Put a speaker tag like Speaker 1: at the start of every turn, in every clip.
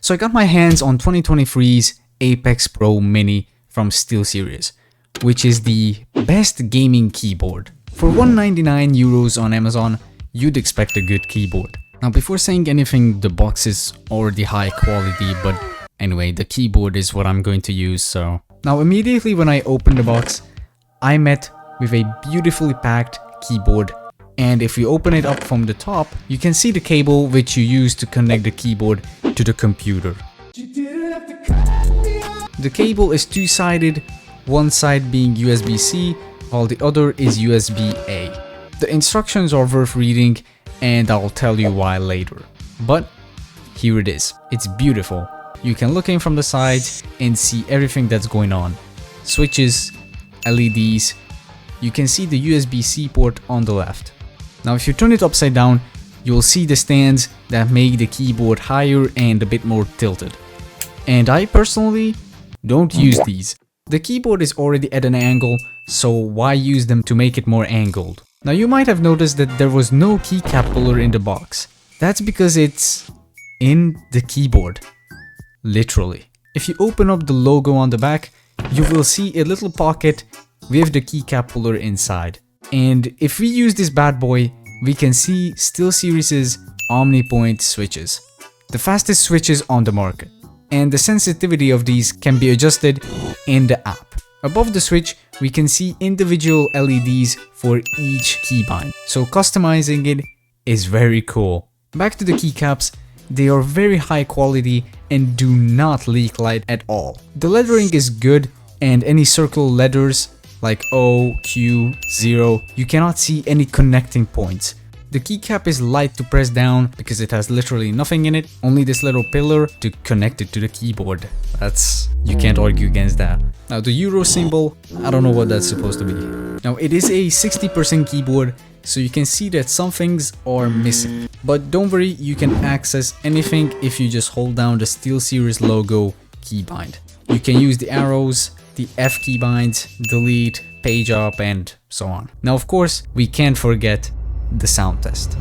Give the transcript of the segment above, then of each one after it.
Speaker 1: So I got my hands on 2023's Apex Pro Mini from SteelSeries, which is the best gaming keyboard. For 199 euros on Amazon, you'd expect a good keyboard. Now before saying anything, the box is already high quality, but anyway, the keyboard is what I'm going to use, so. Now immediately when I opened the box, I met with a beautifully packed keyboard, and if you open it up from the top, you can see the cable which you use to connect the keyboard to the computer. The cable is two-sided, one side being USB-C, while the other is USB-A. The instructions are worth reading, and I'll tell you why later. But here it is. It's beautiful. You can look in from the sides and see everything that's going on. Switches, LEDs. You can see the USB-C port on the left. Now if you turn it upside down, you'll see the stands that make the keyboard higher and a bit more tilted. And I personally don't use these. The keyboard is already at an angle, so why use them to make it more angled? Now you might have noticed that there was no keycap puller in the box. That's because it's in the keyboard. Literally. If you open up the logo on the back, you will see a little pocket with the keycap puller inside. And if we use this bad boy, we can see SteelSeries' OmniPoint switches, the fastest switches on the market. And the sensitivity of these can be adjusted in the app. Above the switch, we can see individual LEDs for each keybind, so customizing it is very cool. Back to the keycaps, they are very high quality and do not leak light at all. The lettering is good, and any circle letters like O, Q, 0, you cannot see any connecting points. The keycap is light to press down because it has literally nothing in it, only this little pillar to connect it to the keyboard. You can't argue against that. Now the Euro symbol, I don't know what that's supposed to be. Now it is a 60% keyboard, so you can see that some things are missing. But don't worry, you can access anything if you just hold down the SteelSeries logo keybind. You can use the arrows, the F keybinds, delete, page up, and so on. Now of course, we can't forget the sound test.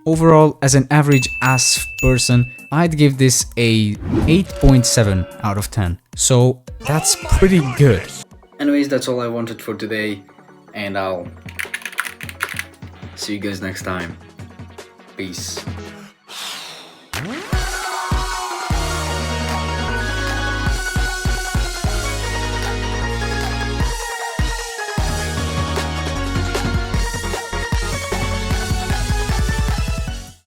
Speaker 1: Overall, as an average ass person, I'd give this a 8.7 out of 10. So that's pretty good. Anyways, that's all I wanted for today, and I'll see you guys next time. Peace.